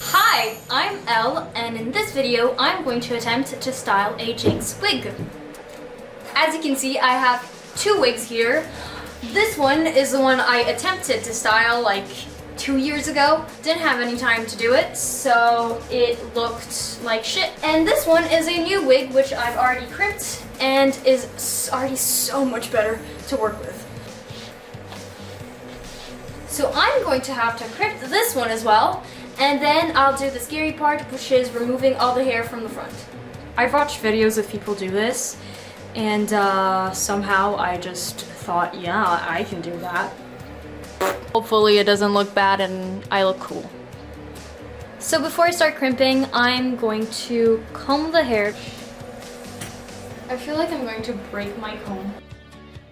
Hi, I'm Elle, and in this video I'm going to attempt to style a Jinx wig. As you can see, I have two wigs here. This one is the one I attempted to style like 2 years ago. Didn't have any time to do it, so it looked like shit. And this one is a new wig which I've already crimped and is already so much better to work with. So I'm going to have to crimp this one as well, and then I'll do the scary part, which is removing all the hair from the front. I've watched videos of people do this, and somehow I just thought, yeah, I can do that. Hopefully it doesn't look bad and I look cool. So before I start crimping, I'm going to comb the hair. I feel like I'm going to break my comb.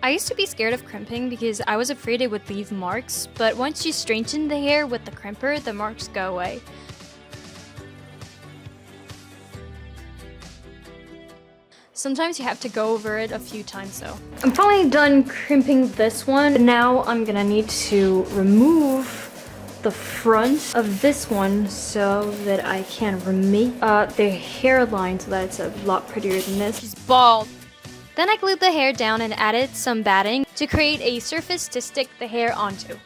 I used to be scared of crimping because I was afraid it would leave marks, but once you straighten the hair with the crimper, the marks go away. Sometimes you have to go over it a few times though. I'm finally done crimping this one. Now I'm gonna need to remove the front of this one so that I can remake the hairline so that it's a lot prettier than this. She's bald. Then I glued the hair down and added some batting to create a surface to stick the hair onto.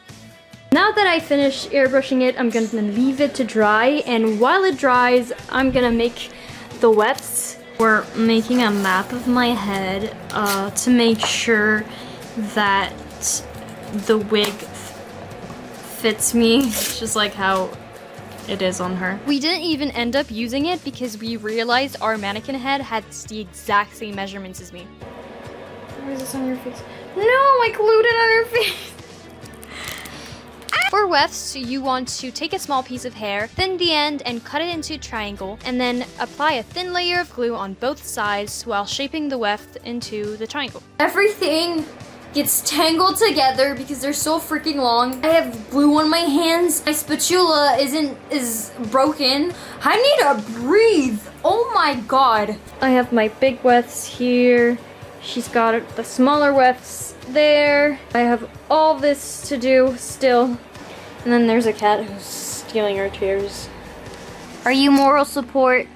Now that I finished airbrushing it, I'm gonna leave it to dry, and while it dries, I'm gonna make the wefts. We're making a map of my head to make sure that the wig fits me, just like how it is on her. We didn't even end up using it because we realized our mannequin head had the exact same measurements as me. Why is this on your face? No, I glued it on her face! For wefts, you want to take a small piece of hair, thin the end, and cut it into a triangle, and then apply a thin layer of glue on both sides while shaping the weft into the triangle. Everything gets tangled together because they're so freaking long. I have glue on my hands. My spatula is broken. I need to breathe. Oh my god. I have my big wefts here. She's got the smaller wefts there. I have all this to do still. And then there's a cat who's stealing our chairs. Are you moral support?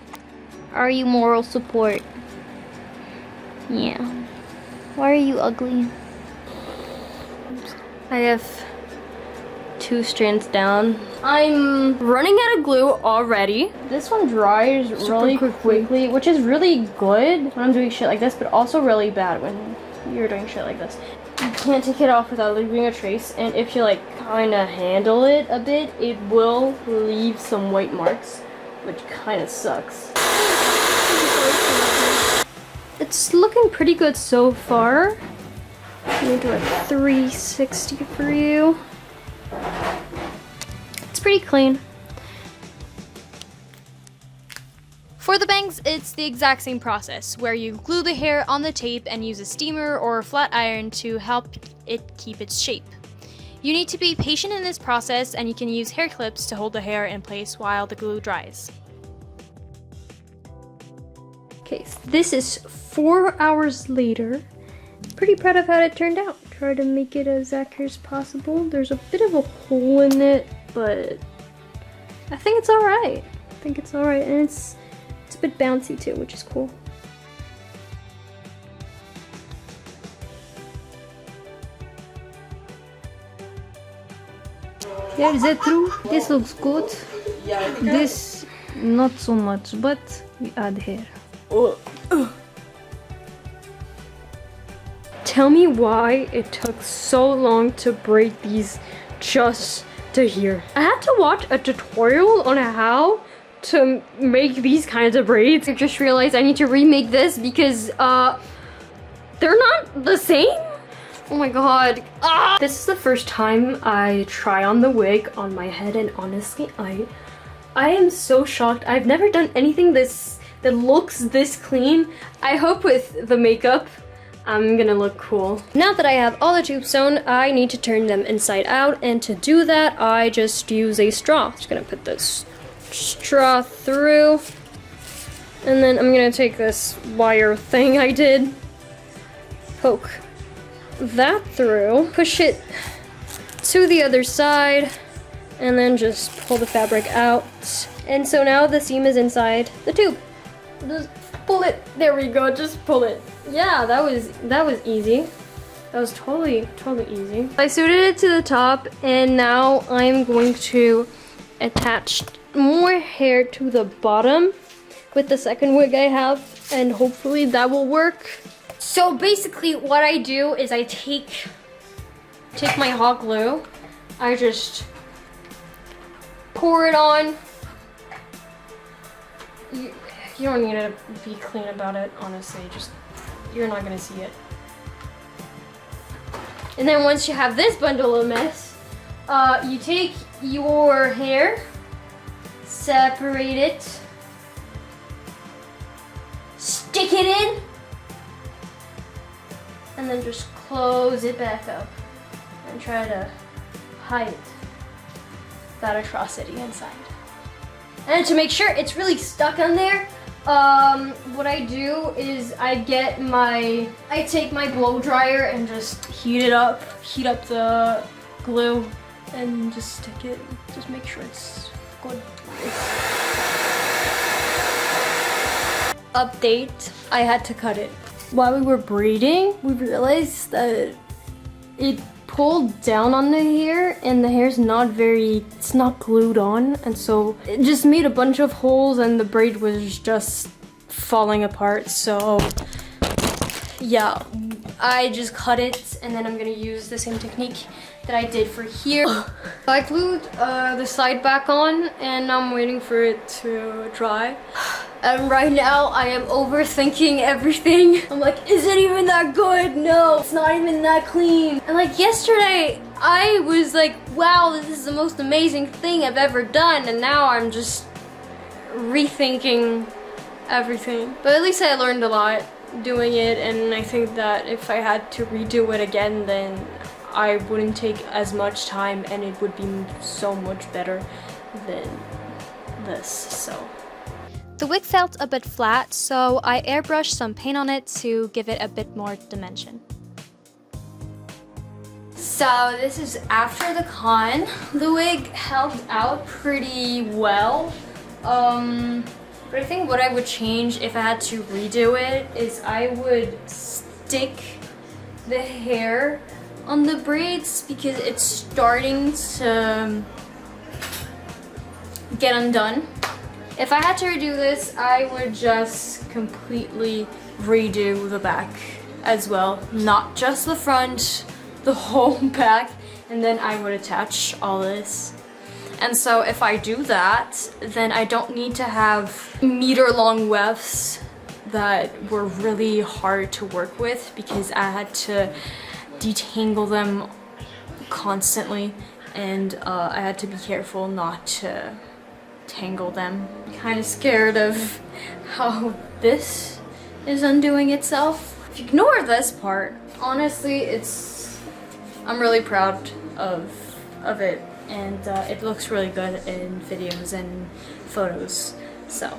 Are you moral support? Yeah. Why are you ugly? I have 2 strands down. I'm running out of glue already. This one dries really quickly, which is really good when I'm doing shit like this, but also really bad when you're doing shit like this. You can't take it off without leaving a trace, and if you like kind of handle it a bit, it will leave some white marks, which kind of sucks. It's looking pretty good so far. Let me do a 360 for you. It's pretty clean. For the bangs, it's the exact same process, where you glue the hair on the tape and use a steamer or a flat iron to help it keep its shape. You need to be patient in this process, and you can use hair clips to hold the hair in place while the glue dries. Okay, so this is 4 hours later. Pretty proud of how it turned out. Try to make it as accurate as possible. There's a bit of a hole in it, but I think it's alright. And it's a bit bouncy too, which is cool. Yeah, is that true? This looks good. This not so much, but we add hair. Tell me why it took so long to braid these just to here. I had to watch a tutorial on how to make these kinds of braids. I just realized I need to remake this because they're not the same. Oh my god. This is the first time I try on the wig on my head, and honestly I am so shocked. I've never done anything that looks this clean. I hope with the makeup I'm gonna look cool. Now that I have all the tubes sewn, I need to turn them inside out, and to do that I just use a straw. Just gonna put this straw through, and then I'm gonna take this wire thing I did, poke that through, push it to the other side, and then just pull the fabric out. And so now the seam is inside the tube. Just pull it. There we go. Just pull it. Yeah, that was easy. That was totally easy. I suited it to the top, and now I'm going to attach more hair to the bottom with the second wig I have, and hopefully that will work. So basically what I do is I take my hot glue, I just pour it on. You don't need to be clean about it, honestly, just, you're not gonna see it. And then once you have this bundle of mess, you take your hair, separate it, stick it in, and then just close it back up and try to hide that atrocity inside. And to make sure it's really stuck on there, what I do is I take my blow dryer and just heat up the glue and just stick it, just make sure it's good. Update, I had to cut it. While we were braiding, we realized that it pulled down on the hair and the hair's it's not glued on, and so it just made a bunch of holes and the braid was just falling apart. So yeah, I just cut it, and then I'm gonna use the same technique that I did for here. I glued the side back on, and I'm waiting for it to dry. And right now I am overthinking everything. I'm like, is it even that good? No, it's not even that clean. And like yesterday, I was like, wow, this is the most amazing thing I've ever done. And now I'm just rethinking everything. But at least I learned a lot doing it. And I think that if I had to redo it again, then I wouldn't take as much time and it would be so much better than this, so. The wig felt a bit flat, so I airbrushed some paint on it to give it a bit more dimension. So this is after the con. The wig held out pretty well. But I think what I would change if I had to redo it is I would stick the hair on the braids because it's starting to get undone. If I had to redo this, I would just completely redo the back as well. Not just the front, the whole back, and then I would attach all this. And so if I do that, then I don't need to have meter-long wefts that were really hard to work with because I had to detangle them constantly, and I had to be careful not to tangle them. I'm kind of scared of how this is undoing itself. If you ignore this part, honestly, I'm really proud of it, and it looks really good in videos and photos, so